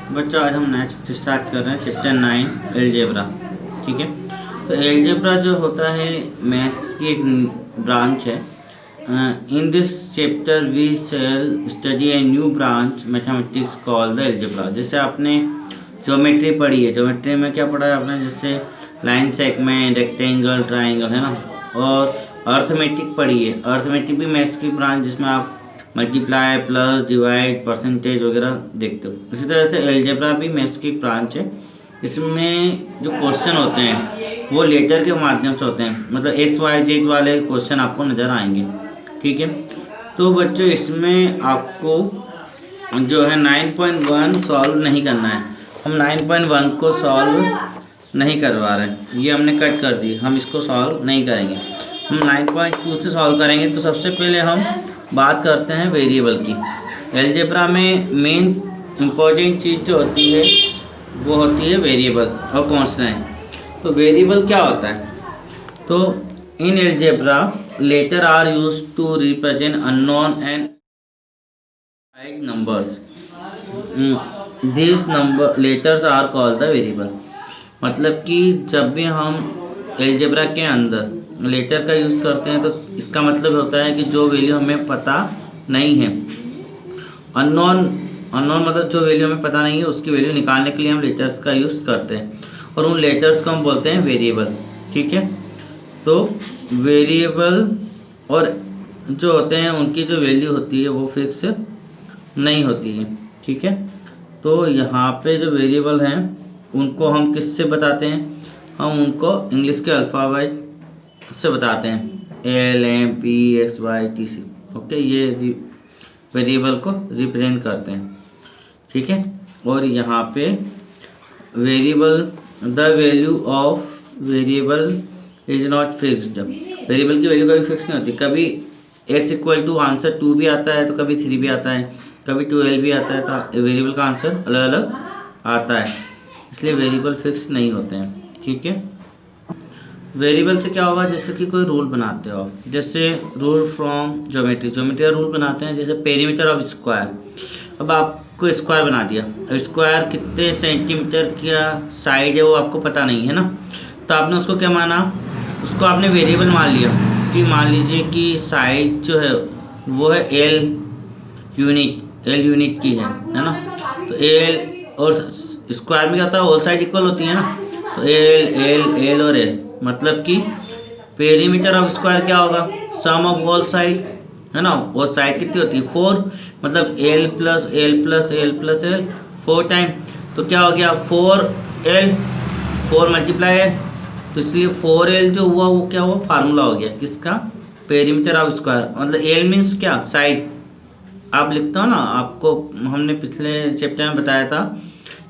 बच्चों आज हम नया चैप्टर स्टार्ट कर रहे हैं, चैप्टर 9 एलजेब्रा। ठीक है, तो एलजेब्रा जो होता है मैथ्स की एक ब्रांच है। In this chapter we shall study a new branch mathematics called the algebra. जैसे आपने ज्योमेट्री पढ़ी है, ज्योमेट्री में क्या पढ़ा है आपने, जैसे लाइन सेगमेंट, रेक्टेंगल, ट्राइंगल, है ना। और अर्थमेटिक पढ़ी है, अर्थमेटिक भी मैथ्स की ब्रांच जिसमें आप मल्टीप्लाई, प्लस, डिवाइड, परसेंटेज वगैरह देखते हो। इसी तरह से एलजेब्रा भी मैथ्स की ब्रांच है। इसमें जो क्वेश्चन होते हैं वो लेटर के माध्यम से होते हैं, मतलब एक्स वाई जेड वाले क्वेश्चन आपको नज़र आएंगे। ठीक है, तो बच्चों इसमें आपको जो है 9.1 सॉल्व नहीं करना है। हम 9.1 को सॉल्व नहीं करवा रहे हैं, ये हमने कट कर दी, हम इसको सॉल्व नहीं करेंगे। हम 9.2 से सॉल्व करेंगे। तो सबसे पहले हम बात करते हैं वेरिएबल की। एलजेब्रा में मेन इम्पोर्टेंट चीज़ जो होती है वो होती है वेरिएबल और कांस्टेंट। तो वेरिएबल क्या होता है, तो in algebra letter are use to represent unknown and numbers. This number letters are called the variable. मतलब कि जब भी हम एलजेब्रा के अंदर लेटर का यूज़ करते हैं तो इसका मतलब होता है कि जो वैल्यू हमें पता नहीं है, अननोन मतलब जो वैल्यू हमें पता नहीं है उसकी वैल्यू निकालने के लिए हम लेटर्स का यूज़ करते हैं और उन लेटर्स को हम बोलते हैं वेरिएबल। ठीक है, तो वेरिएबल और जो होते हैं उनकी जो वैल्यू होती है वो फिक्स नहीं होती है। ठीक है, तो यहाँ पे जो वेरिएबल हैं उनको हम किससे बताते हैं, हम उनको इंग्लिश के अल्फ़ाबेट से बताते हैं, L M P X Y T C. Okay, ये वेरिएबल को रिप्रेजेंट करते हैं। ठीक है, और यहाँ पे variable the value of variable is not fixed. Variable की वैल्यू कभी फिक्स नहीं होती, कभी x इक्वल टू आंसर 2 भी आता है तो कभी 3 भी आता है, कभी 12 भी आता है, तो वेरिएबल का आंसर अलग अलग आता है, इसलिए वेरिएबल फिक्स नहीं होते हैं। ठीक है, वेरिएबल से क्या होगा, जैसे कि कोई रूल बनाते हो, जैसे रूल फ्रॉम ज्योमेट्री का रूल बनाते हैं, जैसे पेरीमीटर ऑफ स्क्वायर। अब आपको स्क्वायर बना दिया, अब स्क्वायर कितने सेंटीमीटर का साइड है वो आपको पता नहीं है ना, तो आपने उसको क्या माना, उसको आपने वेरिएबल मान लिया कि मान लीजिए कि साइड जो है वो है एल यूनिट की है ना। तो एल और स्क्वायर में क्या होता है, ऑल साइड इक्वल होती है ना, तो एल और एल, मतलब कि पेरीमीटर ऑफ स्क्वायर क्या होगा, सम ऑफ ऑल साइड, है ना। और साइड कितनी होती है 4, मतलब L plus L plus L plus L 4 time, तो क्या हो गया 4L 4 मल्टीप्लाई एल, तो इसलिए 4L जो हुआ वो क्या हुआ, फार्मूला हो गया किसका, पेरीमीटर ऑफ स्क्वायर। मतलब एल मीन्स क्या, साइड। आप लिखते हो ना, आपको हमने पिछले चैप्टर में बताया था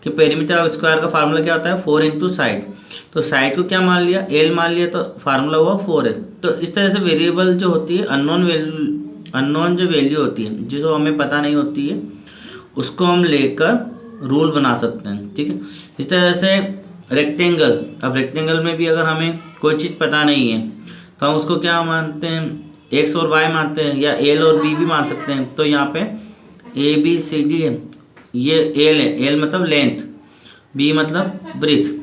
कि पेरीमीटर ऑफ स्क्वायर का फार्मूला क्या होता है, 4 इंटू साइड। तो साइड को क्या मान लिया, एल मान लिया, तो फार्मूला हुआ 4L। तो इस तरह से वेरिएबल जो होती है, अननोन जो वैल्यू होती है जिसको हमें पता नहीं होती है, उसको हम लेकर रूल बना सकते हैं। ठीक है, इस तरह से रेक्टेंगल, अब रेक्टेंगल में भी अगर हमें कोई चीज़ पता नहीं है तो हम उसको क्या मानते हैं, एक्स और वाई मानते हैं, या एल और बी भी मान सकते हैं। तो यहाँ पे ए बी सी डी है, ये एल है, एल मतलब लेंथ, बी मतलब ब्रीथ।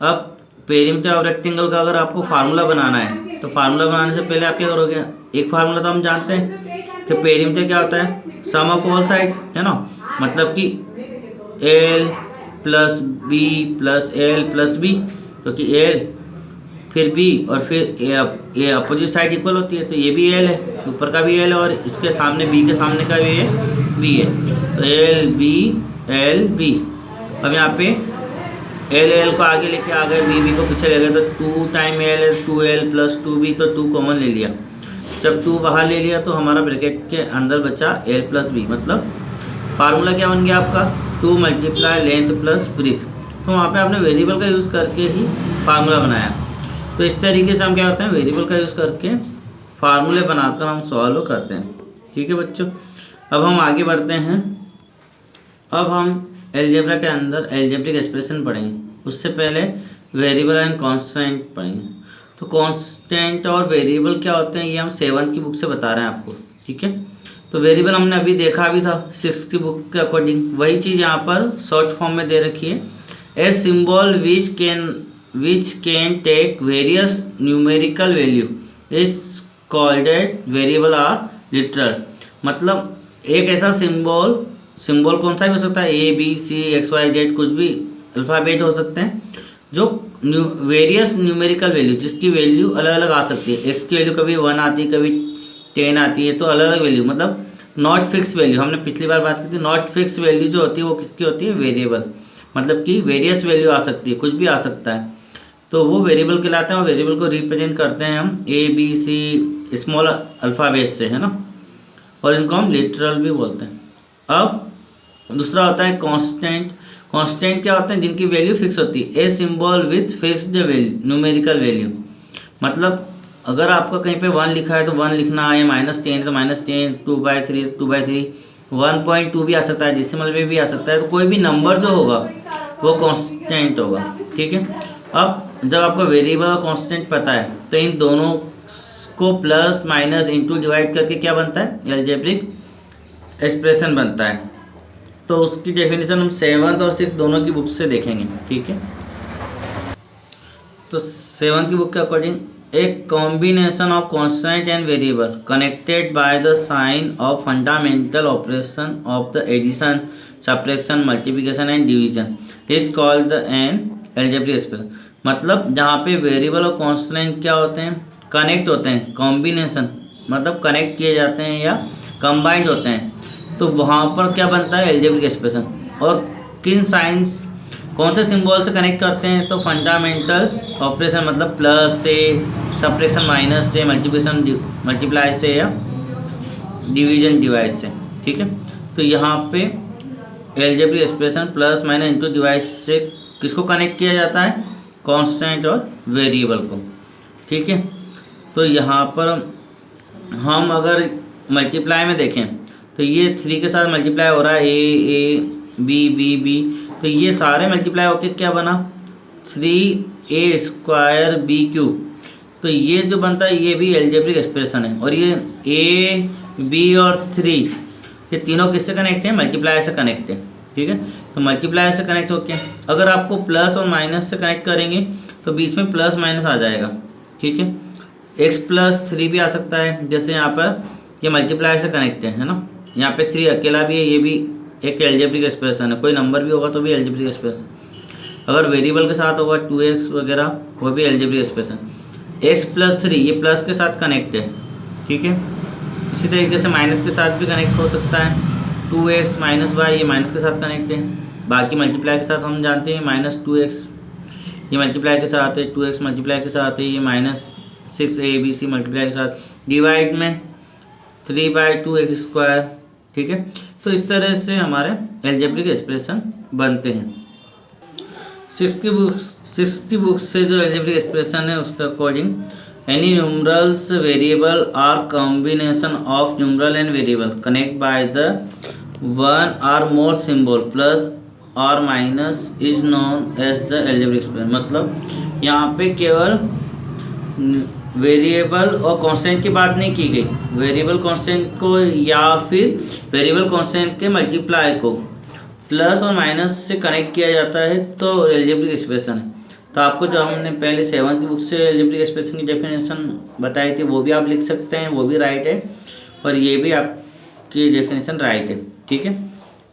अब पेरीमीटर ऑफ रेक्टेंगल का अगर आपको फार्मूला बनाना है तो फार्मूला बनाने से पहले आप क्या करोगे, एक फार्मूला तो हम जानते हैं कि पेरीमीटर क्या होता है, सम ऑफ ऑल साइड, है ना। मतलब कि L plus B plus L plus B, क्योंकि एल फिर बी और फिर ए अपोजिट साइड इक्वल होती है, तो ये भी एल है, ऊपर का भी एल है और इसके सामने बी के सामने का भी है बी है, तो एल बी। अब यहाँ पे एल को आगे लेके आ गए, बी को पीछे ले गए, तो 2 time L 2L plus 2B, तो 2 कॉमन ले लिया। जब 2 बाहर ले लिया तो हमारा ब्रैकेट के अंदर बचा L प्लस बी, मतलब फार्मूला क्या बन गया आपका, 2 मल्टीप्लाई लेंथ प्लस ब्रीथ। तो वहाँ पे आपने वेरिएबल का यूज़ करके ही फार्मूला बनाया। तो इस तरीके से हम क्या करते हैं, वेरिएबल का यूज़ करके फार्मूले बनाकर हम सॉल्व करते हैं। ठीक है बच्चों, अब हम आगे बढ़ते हैं। अब हम एलजेब्रा के अंदर एल्जेब्रिक एक्सप्रेशन पढ़ेंगे, उससे पहले वेरिएबल एंड कांस्टेंट पढ़ेंगे। तो कांस्टेंट और वेरिएबल क्या होते हैं ये हम 7th की बुक से बता रहे हैं आपको। ठीक है, तो वेरिएबल हमने अभी देखा भी था 6 की बुक के अकॉर्डिंग, वही चीज़ यहाँ पर शॉर्ट फॉर्म में दे रखी है। A symbol which can take various numerical value is called at variable or literal. मतलब एक ऐसा सिंबल कौन सा भी हो सकता है, A B C X Y Z, कुछ भी अल्फ़ाबेट हो सकते हैं, जो वेरियस न्यूमेरिकल वैल्यू, जिसकी वैल्यू अलग अलग आ सकती है। एक्स की वैल्यू कभी 1 आती है, कभी 10 आती है, तो अलग अलग वैल्यू, मतलब नॉट फिक्स वैल्यू। हमने पिछली बार बात की थी, नॉट फिक्स वैल्यू जो होती है वो किसकी होती है, वेरिएबल। मतलब कि वेरियस वैल्यू आ सकती है, कुछ भी आ सकता है, तो वो वेरिएबल कहलाते हैं। और वेरिएबल को रिप्रेजेंट करते हैं हम A B C small alphabet से, है ना, और इनको हम लिटरल भी बोलते हैं। अब दूसरा होता है कांस्टेंट। कांस्टेंट क्या होते हैं, जिनकी वैल्यू फिक्स होती है। A symbol with fixed value numerical value, मतलब अगर आपका कहीं पे 1 लिखा है तो 1 लिखना है, -10 तो -10, 2/3 2/3, 1.2 भी आ सकता है, डेसिमल में भी आ सकता है। तो कोई भी नंबर जो होगा वो कांस्टेंट होगा, ठीक है। अब जब आपको वेरिएबल और कांस्टेंट पता है तो इन दोनों को प्लस माइनस इंटू डिवाइड करके क्या बनता है, अलजेब्रिक एक्सप्रेशन बनता है। तो उसकी डेफिनेशन हम 7th और 6th दोनों की बुक से देखेंगे, ठीक है। तो 7th की बुक के अकॉर्डिंग, एक combination of constant and variable connected by the sign of fundamental operation of the addition, subtraction, multiplication and division is called an algebraic expression. मतलब जहाँ पे वेरिएबल और कांस्टेंट क्या होते हैं, कनेक्ट होते हैं, कॉम्बिनेशन मतलब कनेक्ट किए जाते हैं या कंबाइंड होते हैं, तो वहाँ पर क्या बनता है, अलजेब्रिक एक्सप्रेशन। और किन साइंस, कौन से सिंबल से कनेक्ट करते हैं, तो फंडामेंटल ऑपरेशन मतलब प्लस से, सब्ट्रैक्शन माइनस से, मल्टीप्लिकेशन मल्टीप्लाई से, या डिवीजन डिवाइड से, ठीक है। तो यहाँ पे algebraic expression plus minus into divide से किसको कनेक्ट किया जाता है, कांस्टेंट और वेरिएबल को, ठीक है। तो यहाँ पर हम अगर मल्टीप्लाई में देखें तो ये 3 के साथ मल्टीप्लाई हो रहा है, ए बी बी बी, तो ये सारे मल्टीप्लाई होके क्या बना, 3a² b³। तो ये जो बनता है ये भी अलजेब्रिक एक्सप्रेशन है। और ये a b और 3 ये तीनों किससे कनेक्ट है, मल्टीप्लाई से कनेक्ट है, ठीक है। तो मल्टीप्लाई से कनेक्ट होके अगर आपको प्लस और माइनस से कनेक्ट करेंगे तो बीच में प्लस माइनस आ जाएगा, ठीक है। x+3 भी आ सकता है, जैसे यहाँ पर ये मल्टीप्लाई से कनेक्ट है ना, यहाँ पे 3 अकेला भी है, ये भी एक अलजेब्रिक एक्सप्रेशन है। कोई नंबर भी होगा तो भी अलजेब्रिक एक्सप्रेशन, अगर वेरिएबल के साथ होगा 2x वगैरह वो भी अलजेब्रिक एक्सप्रेशन। x+3 ये प्लस के साथ कनेक्ट है, ठीक है। इसी तरीके से माइनस के साथ भी कनेक्ट हो सकता है, 2x - y ये माइनस के साथ कनेक्ट है। बाकी मल्टीप्लाई के साथ हम जानते हैं -2x ये मल्टीप्लाई के साथ है, 2x मल्टीप्लाई के साथ है, ये -6abc मल्टीप्लाई के साथ, डिवाइड में 3/2x², ठीक है। तो इस तरह से हमारे अलजेब्रिक एक्सप्रेशन बनते हैं। 6th की बुक से जो अलजेब्रिक एक्सप्रेशन है उसके according, any numerals variable or combination of numeral and variable connect by the 1 or more symbol plus और minus is known as the algebraic expression. मतलब यहाँ पे केवल वेरिएबल और कांस्टेंट की बात नहीं की गई, वेरिएबल कांस्टेंट को या फिर वेरिएबल कांस्टेंट के मल्टीप्लाई को प्लस और माइनस से कनेक्ट किया जाता है तो अलजेब्रिक एक्सप्रेशन है। तो आपको जो हमने पहले 7th की बुक से अलजेब्रिक एक्सप्रेशन की डेफिनेशन बताई थी वो भी आप लिख सकते हैं, वो भी राइट है, और ये भी आपकी डेफिनेशन राइट है, ठीक है।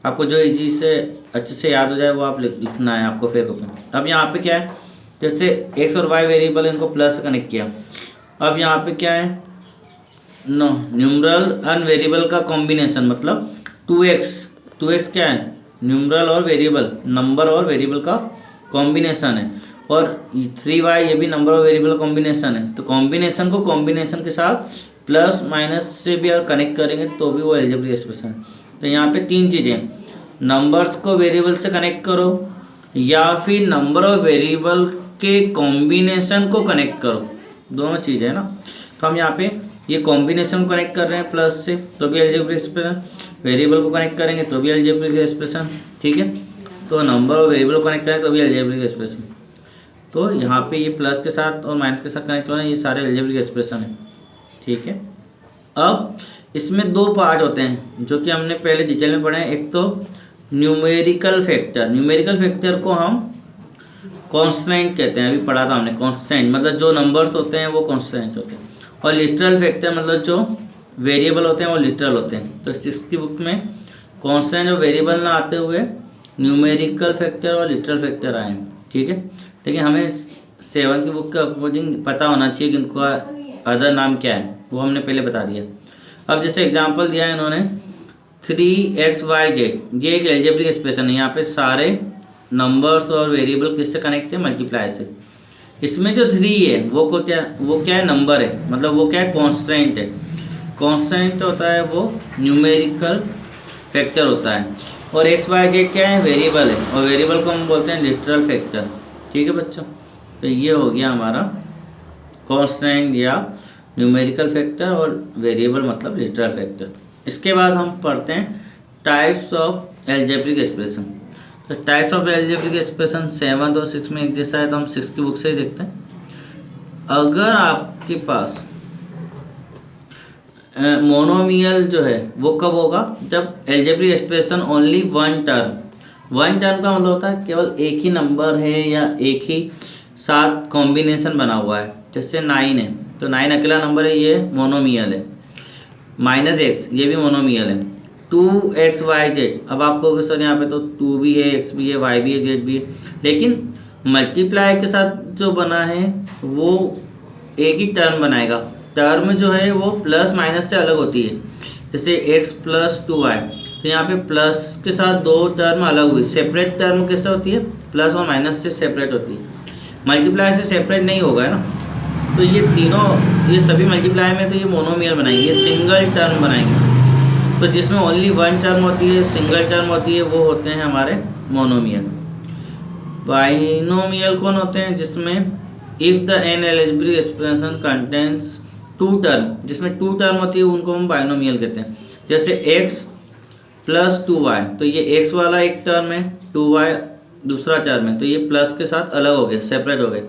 आपको जो इजी से अच्छे से याद हो जाए वो आप लिखना है आपको फिर ओपन। अब यहाँ पे क्या है, जैसे x और y वेरिएबल इनको प्लस से कनेक्ट किया। अब यहाँ पे क्या है, न्यूमरल एंड वेरिएबल का कॉम्बिनेशन, मतलब 2x क्या है, न्यूमरल और वेरिएबल, नंबर और वेरिएबल का कॉम्बिनेशन है, और 3y ये भी नंबर और वेरिएबल कॉम्बिनेशन है। तो कॉम्बिनेशन को कॉम्बिनेशन के साथ प्लस माइनस से भी अगर कनेक्ट करेंगे तो भी वो अलजेब्रिक एक्सप्रेशन है। तो यहाँ पे 3 चीज़ें, नंबर्स को वेरिएबल से कनेक्ट करो, या फिर नंबर और वेरिएबल के कॉम्बिनेशन को कनेक्ट करो, दोनों चीज़ है ना। तो हम यहाँ पे ये कॉम्बिनेशन कनेक्ट कर रहे हैं प्लस से तो भी अलजेब्रिक एक्सप्रेशन, वेरिएबल को कनेक्ट करेंगे तो भी अलजेब्रिक एक्सप्रेशन, ठीक है। तो नंबर और वेरिएबल को कनेक्ट करें तो भी अलजेब्रिक एक्सप्रेशन। तो यहाँ पे ये प्लस के साथ और माइनस के साथ कनेक्ट हो रहे हैं, ये सारे अलजेब्रिक एक्सप्रेशन है, ठीक है। अब इसमें दो पार्ट होते हैं जो कि हमने पहले डिटेल में पढ़े हैं। एक तो न्यूमेरिकल फैक्टर, न्यूमेरिकल फैक्टर को हम कॉन्स्टेंट कहते हैं, अभी पढ़ा था हमने। कॉन्स्टेंट मतलब जो नंबर्स होते हैं वो कॉन्स्टेंट होते हैं, और लिटरल फैक्टर मतलब जो वेरिएबल होते हैं वो लिटरल होते हैं। तो सिक्स की बुक में कॉन्स्टेंट और वेरिएबल ना आते हुए न्यूमेरिकल फैक्टर और लिटरल फैक्टर आए हैं, ठीक है। लेकिन हमें 7 की बुक के अकॉर्डिंग पता होना चाहिए कि इनका अदर नाम क्या है, वो हमने पहले बता दिया। अब जैसे एग्जांपल दिया है इन्होंने 3xyz, ये एक एल्जेब्रिक एक्सप्रेशन है। यहाँ पे सारे नंबर्स और वेरिएबल किससे कनेक्ट है? मल्टीप्लाई से। इसमें जो 3 है वो क्या है? नंबर है, मतलब वो क्या है? कॉन्स्टेंट है। कॉन्स्टेंट होता है वो न्यूमेरिकल फैक्टर होता है, और xyz क्या है? वेरिएबल है, और वेरिएबल को हम बोलते हैं लिटरल फैक्टर, ठीक है बच्चों। तो ये हो गया हमारा कॉन्स्टेंट या न्यूमेरिकल फैक्टर, और वेरिएबल मतलब लिटरल फैक्टर। इसके बाद हम पढ़ते हैं टाइप्स ऑफ एल्जेब्रिक एक्सप्रेशन। तो टाइप्स ऑफ एल्जेब्रिक एक्सप्रेशन 7 और 6 में एक जैसा है, तो हम 6 की बुक से ही देखते हैं। अगर आपके पास मोनोमियल जो है वो कब होगा? जब algebraic expression only one term का मतलब होता है केवल एक ही नंबर है या एक ही साथ कॉम्बिनेशन बना हुआ है। जैसे 9 है, तो 9 अकेला नंबर है, ये मोनोमियल है। -x ये भी मोनोमियल है। 2xyz, अब आपको सर यहाँ पे तो 2 भी है, x भी है, y भी है, z भी है, लेकिन मल्टीप्लाई के साथ जो बना है वो एक ही टर्म बनाएगा। टर्म जो है वो प्लस माइनस से अलग होती है। जैसे x + 2y, तो यहाँ पे प्लस के साथ दो टर्म अलग हुई। सेपरेट टर्म कैसे होती है? प्लस और माइनस से सेपरेट होती है, मल्टीप्लाई से सेपरेट नहीं होगा, है ना। तो ये तीनों, ये सभी मल्टीप्लाई में तो ये मोनोमियल बनाएंगे, ये सिंगल टर्म बनाएंगे। तो जिसमें ओनली वन टर्म होती है, सिंगल टर्म होती है, वो होते हैं हमारे मोनोमियल। बाइनोमियल कौन होते हैं? जिसमें if the an algebraic expression contains 2 term, जिसमें 2 टर्म होती है उनको हम बाइनोमियल कहते हैं। जैसे x + 2y, तो ये x वाला एक टर्म है, 2y दूसरा टर्म है, तो ये प्लस के साथ अलग हो गए, सेपरेट हो गए।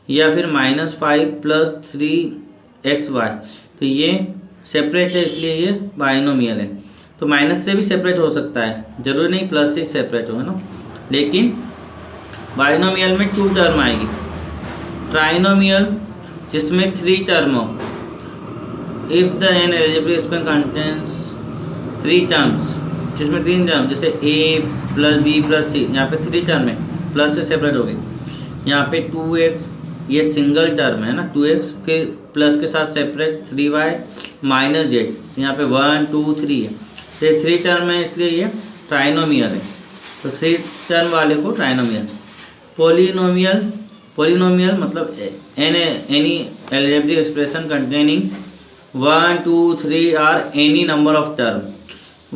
या फिर -5 + 3xy, तो ये सेपरेट है, इसलिए ये बाइनोमियल है। तो माइनस से भी सेपरेट हो सकता है, जरूरी नहीं प्लस से सेपरेट हो, है ना। लेकिन बाइनोमियल में 2 टर्म आएगी। ट्राइनोमियल जिसमें 3 टर्म हो, if the an algebraic expression contains 3 terms, जिसमें 3 टर्म, जैसे a + b + c, यहाँ पे 3 टर्म है, प्लस से सेपरेट हो गई। यहाँ पे 2x, ये सिंगल टर्म है ना, 2x, फिर प्लस के साथ सेपरेट 3y -z, यहाँ पे 1 2 3 है, तो ये 3 टर्म है, इसलिए ये ट्राइनोमियल है। तो 3 टर्म वाले को ट्राइनोमियल। पोलिनोमियल मतलब any algebraic expression containing 1 2 3 or any number of term.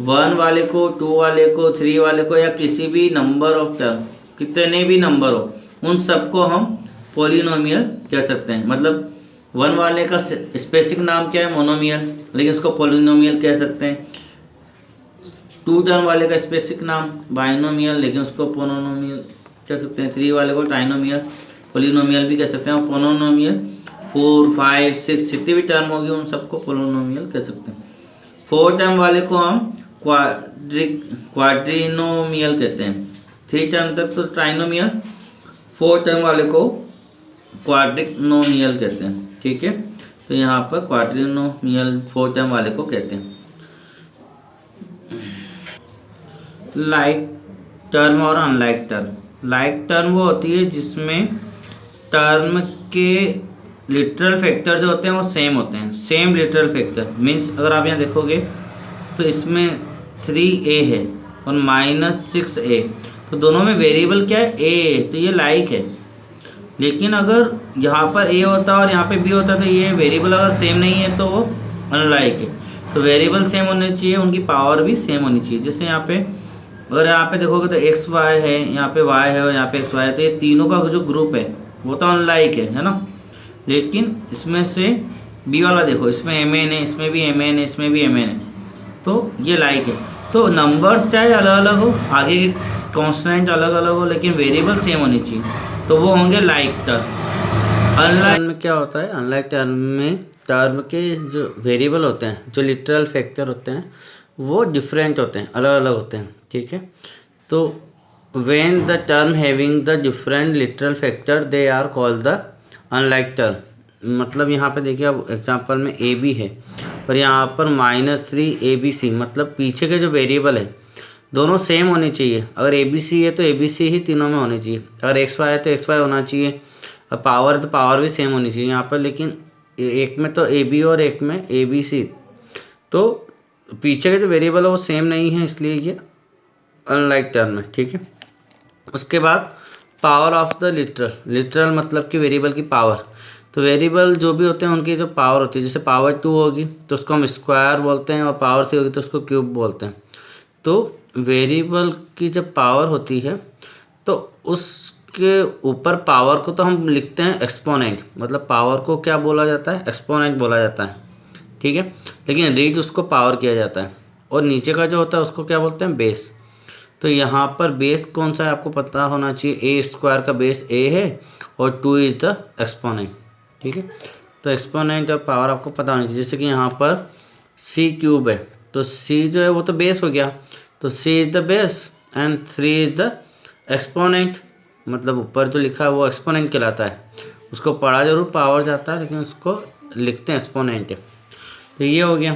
1 वाले को, 2 वाले को, 3 वाले को, या किसी भी नंबर ऑफ टर्म, कितने भी नंबर हो, उन सबको हम पोलिनोमियल कह सकते हैं। मतलब 1 वाले का स्पेसिफिक नाम क्या है? मोनोमियल, लेकिन उसको पोलिनोमियल कह सकते हैं। 2 टर्म वाले का स्पेसिफिक नाम बाइनोमियल, लेकिन उसको पोलिनोमियल कह सकते हैं। 3 वाले को ट्राइनोमियल, पोलिनोमियल भी कह सकते हैं। और पोलिनोमियल 4 5 6 जितनी भी टर्म होगी उन सबको पोलिनोमियल कह सकते हैं। 4 टर्म वाले को हम क्वाड्रिनोमियल कहते हैं। 3 टर्म तक तो ट्राइनोमियल, 4 टर्म वाले को क्वाड्रिनोमियल कहते हैं, ठीक है। तो यहाँ पर क्वाड्रिनोमियल 4 टर्म वाले को कहते हैं। लाइक टर्म और अनलाइक टर्म। लाइक टर्म वो होती है जिसमें टर्म के लिटरल फैक्टर जो होते हैं वो सेम होते हैं। सेम लिटरल फैक्टर मीन्स, अगर आप यहाँ देखोगे तो इसमें 3a है और -6a, तो दोनों में वेरिएबल क्या है? a, तो ये लाइक है। लेकिन अगर यहाँ पर a होता और यहाँ पे b होता, तो ये वेरिएबल अगर सेम नहीं है तो वो अनलाइक है। तो वेरिएबल सेम होने चाहिए, उनकी पावर भी सेम होनी चाहिए। जैसे यहाँ पे अगर यहाँ पे देखोगे तो x y है, यहाँ पे y है और यहाँ पे x y है, तो ये तीनों का जो ग्रुप है वो तो अनलाइक है ना। लेकिन इसमें से b वाला देखो, इसमें mn है, इसमें भी mn है, इसमें भी mn है, तो ये लाइक है। तो नंबर्स चाहे अलग अलग हो, आगे के कॉन्स्टेंट अलग अलग हो, लेकिन वेरिएबल सेम होनी चाहिए, तो वो होंगे लाइक टर्म। अनलाइक में क्या होता है? अनलाइक टर्म में टर्म के जो वेरिएबल होते हैं, जो लिटरल फैक्टर होते हैं, वो डिफरेंट होते हैं, अलग अलग होते हैं, ठीक है। तो when the term having the different literal factor they are called the unlike term. मतलब यहाँ पे देखिए, अब एग्जांपल में ए बी है और यहाँ पर -3 ABC, मतलब पीछे के जो वेरिएबल है दोनों सेम होने चाहिए। अगर ABC है तो ABC ही तीनों में होनी चाहिए, अगर XY है तो XY होना चाहिए, और पावर है तो पावर भी सेम होनी चाहिए यहाँ पर। लेकिन एक में तो AB और एक में ABC, तो पीछे के जो वेरिएबल है वो सेम नहीं है, इसलिए ये अनलाइक टर्म है, ठीक है। उसके बाद पावर ऑफ द लिटरल मतलब कि वेरिएबल की पावर। तो वेरिएबल जो भी होते हैं उनकी जो पावर होती है, जैसे पावर 2 होगी तो उसको हम स्क्वायर बोलते हैं, और पावर 3 होगी तो उसको क्यूब बोलते हैं। तो वेरिएबल की जब पावर होती है तो उसके ऊपर पावर को तो हम लिखते हैं एक्सपोनेंट, मतलब पावर को क्या बोला जाता है, एक्सपोनेंट बोला जाता है, ठीक है। लेकिन रीड उसको पावर किया जाता है, और नीचे का जो होता है उसको क्या बोलते हैं, बेस। तो यहाँ पर बेस कौन सा है आपको पता होना चाहिए, A² का बेस A है और 2 इज द एक्सपोनेंट, ठीक है। तो एक्सपोनेंट ऑफ पावर आपको पता होना चाहिए। जैसे कि यहाँ पर C³ है तो C जो है वो तो बेस हो गया, तो C is the base and 3 is the exponent, मतलब ऊपर जो लिखा है वो एक्सपोनेंट कहलाता है। उसको पढ़ा जरूर पावर जाता है, लेकिन उसको लिखते हैं एक्सपोनेंट। तो ये हो गया।